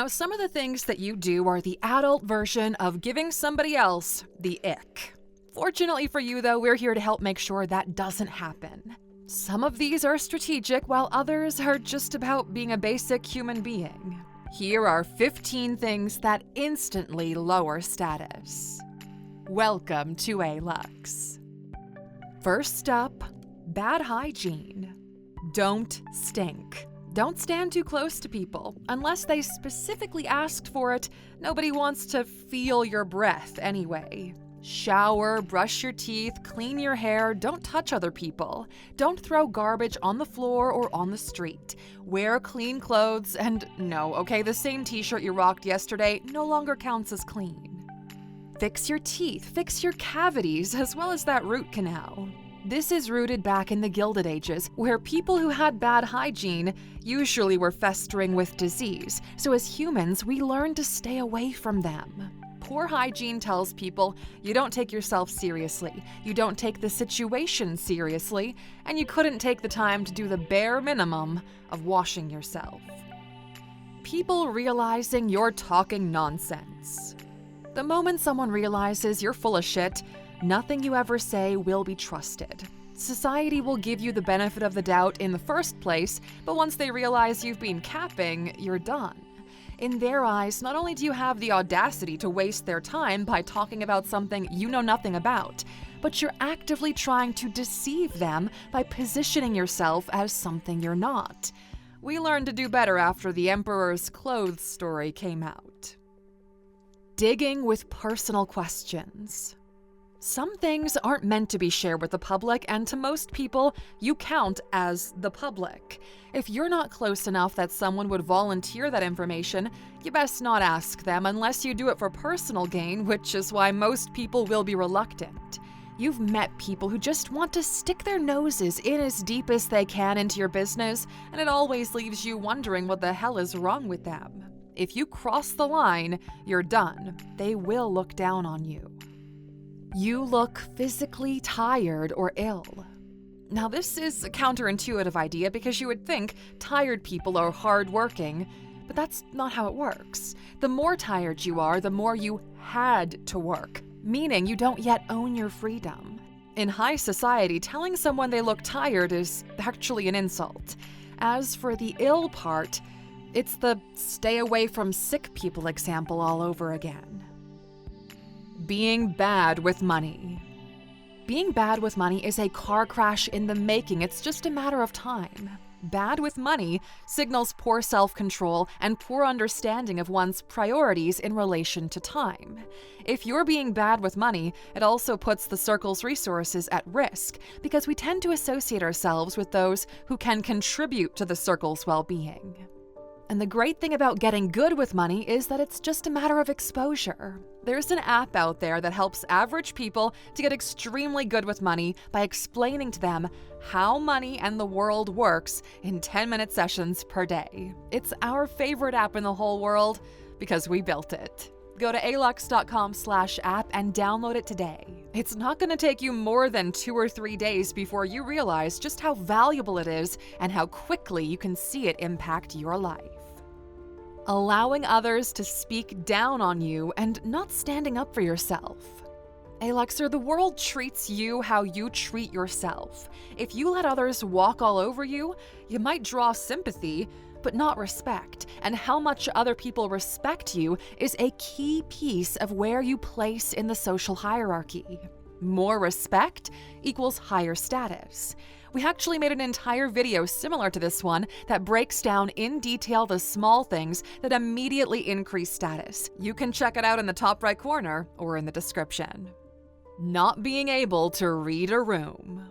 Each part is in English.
Some of the things that you do are the adult version of giving somebody else the ick. Fortunately for you, though, we're here to help make sure that doesn't happen. Some of these are strategic, while others are just about being a basic human being. Here are 15 things that instantly lower status. Welcome to Alux. First up, bad hygiene. Don't stink. Don't stand too close to people. Unless they specifically asked for it, nobody wants to feel your breath anyway. Shower, brush your teeth, clean your hair, don't touch other people. Don't throw garbage on the floor or on the street. Wear clean clothes, and the same t-shirt you rocked yesterday no longer counts as clean. Fix your teeth, fix your cavities, as well as that root canal. This is rooted back in the Gilded Ages, where people who had bad hygiene usually were festering with disease, so as humans, we learned to stay away from them. Poor hygiene tells people you don't take yourself seriously, you don't take the situation seriously, and you couldn't take the time to do the bare minimum of washing yourself. People realizing you're talking nonsense. The moment someone realizes you're full of shit, nothing you ever say will be trusted. Society will give you the benefit of the doubt in the first place, but once they realize you've been capping, you're done. In their eyes, not only do you have the audacity to waste their time by talking about something you know nothing about, but you're actively trying to deceive them by positioning yourself as something you're not. We learned to do better after the Emperor's Clothes story came out. Digging with personal questions. Some things aren't meant to be shared with the public, and to most people, you count as the public. If you're not close enough that someone would volunteer that information, you best not ask them unless you do it for personal gain, which is why most people will be reluctant. You've met people who just want to stick their noses in as deep as they can into your business, and it always leaves you wondering what the hell is wrong with them. If you cross the line, you're done. They will look down on you. You look physically tired or ill. Now, this is a counterintuitive idea because you would think tired people are hardworking, but that's not how it works. The more tired you are, the more you had to work, meaning you don't yet own your freedom. In high society, telling someone they look tired is actually an insult. As for the ill part, it's the stay away from sick people example all over again. Being bad with money. Being bad with money is a car crash in the making. It's just a matter of time. Bad with money signals poor self-control and poor understanding of one's priorities in relation to time. If you're being bad with money, it also puts the circle's resources at risk because we tend to associate ourselves with those who can contribute to the circle's well-being. And the great thing about getting good with money is that it's just a matter of exposure. There's an app out there that helps average people to get extremely good with money by explaining to them how money and the world works in 10-minute sessions per day. It's our favorite app in the whole world because we built it. Go to Alux.com/app and download it today. It's not going to take you more than 2 or 3 days before you realize just how valuable it is and how quickly you can see it impact your life. Allowing others to speak down on you and not standing up for yourself. Aluxer, the world treats you how you treat yourself. If you let others walk all over you, you might draw sympathy, but not respect. And how much other people respect you is a key piece of where you place in the social hierarchy. More respect equals higher status. We actually made an entire video similar to this one that breaks down in detail the small things that immediately increase status. You can check it out in the top right corner or in the description. Not being able to read a room.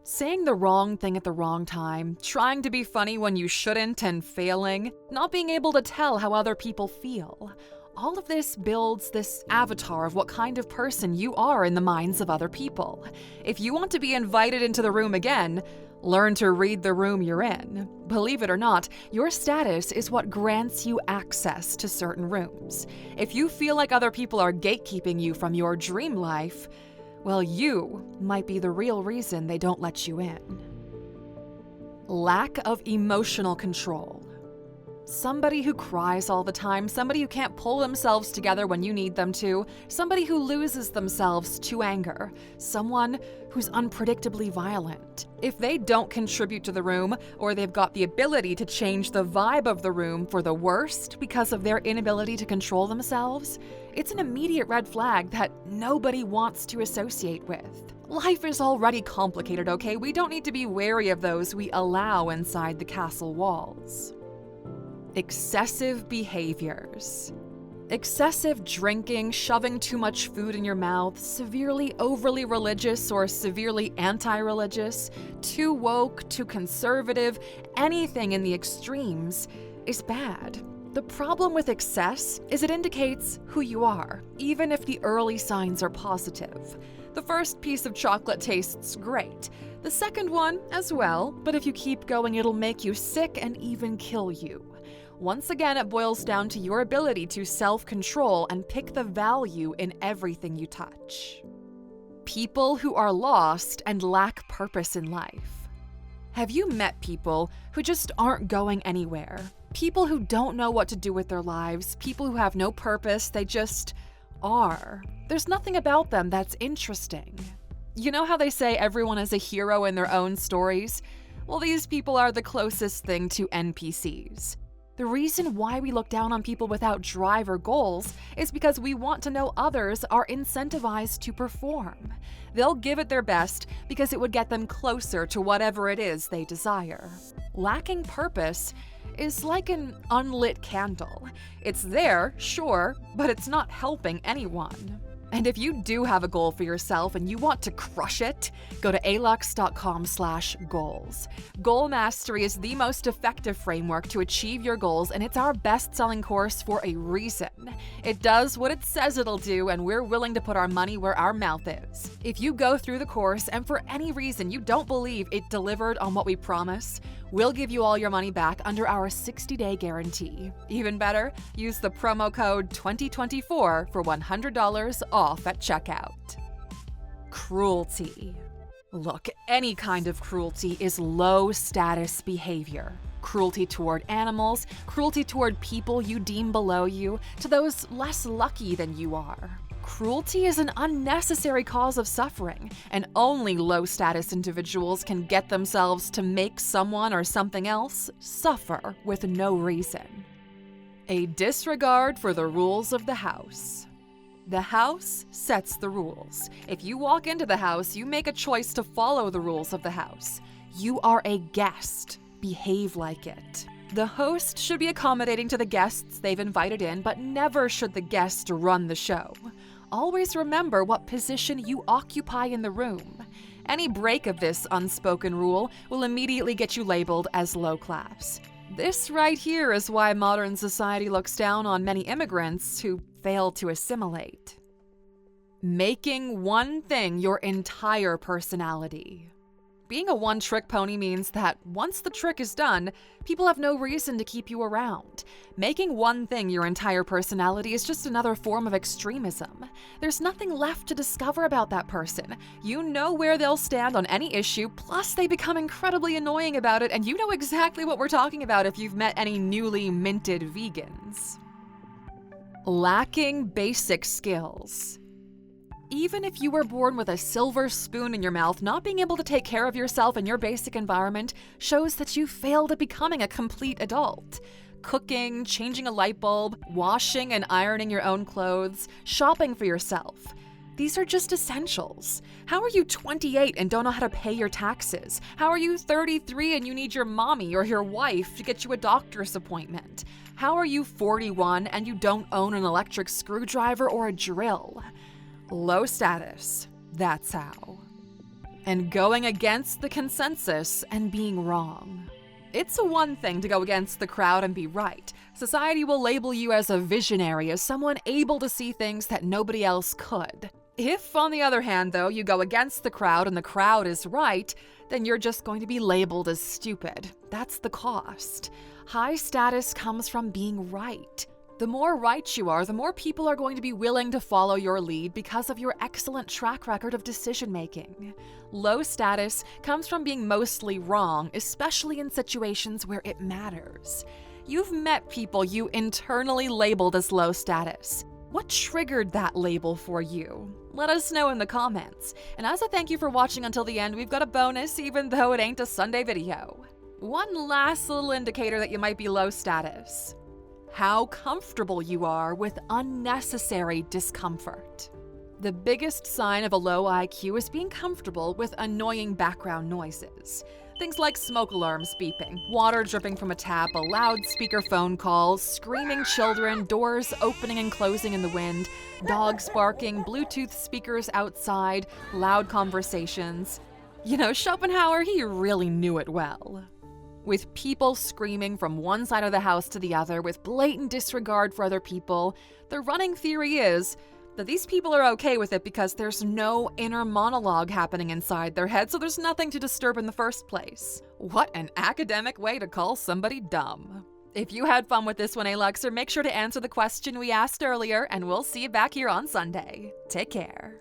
Saying the wrong thing at the wrong time, trying to be funny when you shouldn't and failing, not being able to tell how other people feel. All of this builds this avatar of what kind of person you are in the minds of other people. If you want to be invited into the room again, learn to read the room you're in. Believe it or not, your status is what grants you access to certain rooms. If you feel like other people are gatekeeping you from your dream life, well, you might be the real reason they don't let you in. Lack of emotional control. Somebody who cries all the time, somebody who can't pull themselves together when you need them to, somebody who loses themselves to anger, someone who's unpredictably violent. If they don't contribute to the room, or they've got the ability to change the vibe of the room for the worst because of their inability to control themselves, it's an immediate red flag that nobody wants to associate with. Life is already complicated, okay? We don't need to be wary of those we allow inside the castle walls. Excessive behaviors. Excessive drinking, shoving too much food in your mouth, severely overly religious or severely anti-religious, too woke, too conservative, anything in the extremes is bad. The problem with excess is it indicates who you are, even if the early signs are positive. The first piece of chocolate tastes great. The second one as well, but if you keep going, it'll make you sick and even kill you. Once again, it boils down to your ability to self-control and pick the value in everything you touch. People who are lost and lack purpose in life. Have you met people who just aren't going anywhere? People who don't know what to do with their lives, people who have no purpose, they just are. There's nothing about them that's interesting. You know how they say everyone is a hero in their own stories? Well, these people are the closest thing to NPCs. The reason why we look down on people without drive or goals is because we want to know others are incentivized to perform. They'll give it their best because it would get them closer to whatever it is they desire. Lacking purpose is like an unlit candle. It's there, sure, but it's not helping anyone. And if you do have a goal for yourself and you want to crush it, go to Alux.com/goals. Goal Mastery is the most effective framework to achieve your goals, and it's our best-selling course for a reason. It does what it says it'll do, and we're willing to put our money where our mouth is. If you go through the course and for any reason you don't believe it delivered on what we promise, we'll give you all your money back under our 60-day guarantee. Even better, use the promo code 2024 for $100 off at checkout. Cruelty. Look, any kind of cruelty is low-status behavior. Cruelty toward animals, cruelty toward people you deem below you, to those less lucky than you are. Cruelty is an unnecessary cause of suffering, and only low-status individuals can get themselves to make someone or something else suffer with no reason. A disregard for the rules of the house. The house sets the rules. If you walk into the house, you make a choice to follow the rules of the house. You are a guest. Behave like it. The host should be accommodating to the guests they've invited in, but never should the guest run the show. Always remember what position you occupy in the room. Any break of this unspoken rule will immediately get you labeled as low class. This right here is why modern society looks down on many immigrants who fail to assimilate. Making one thing your entire personality. Being a one-trick pony means that once the trick is done, people have no reason to keep you around. Making one thing your entire personality is just another form of extremism. There's nothing left to discover about that person. You know where they'll stand on any issue, plus they become incredibly annoying about it, and you know exactly what we're talking about if you've met any newly minted vegans. Lacking basic skills. Even if you were born with a silver spoon in your mouth, not being able to take care of yourself in your basic environment shows that you failed at becoming a complete adult. Cooking, changing a light bulb, washing and ironing your own clothes, shopping for yourself. These are just essentials. How are you 28 and don't know how to pay your taxes? How are you 33 and you need your mommy or your wife to get you a doctor's appointment? How are you 41 and you don't own an electric screwdriver or a drill? Low status, that's how. And going against the consensus and being wrong. It's a one thing to go against the crowd and be right. Society will label you as a visionary, as someone able to see things that nobody else could. If, on the other hand, though, you go against the crowd and the crowd is right, then you're just going to be labeled as stupid. That's the cost. High status comes from being right. The more right you are, the more people are going to be willing to follow your lead because of your excellent track record of decision-making. Low status comes from being mostly wrong, especially in situations where it matters. You've met people you internally labeled as low status. What triggered that label for you? Let us know in the comments. And as a thank you for watching until the end, we've got a bonus even though it ain't a Sunday video. One last little indicator that you might be low status. How comfortable you are with unnecessary discomfort. The biggest sign of a low IQ is being comfortable with annoying background noises. Things like smoke alarms beeping, water dripping from a tap, a loudspeaker phone call, screaming children, doors opening and closing in the wind, dogs barking, Bluetooth speakers outside, loud conversations. You know, Schopenhauer, he really knew it well. With people screaming from one side of the house to the other with blatant disregard for other people, the running theory is that these people are okay with it because there's no inner monologue happening inside their head, so there's nothing to disturb in the first place. What an academic way to call somebody dumb. If you had fun with this one, Aluxer, make sure to answer the question we asked earlier, and we'll see you back here on Sunday. Take care.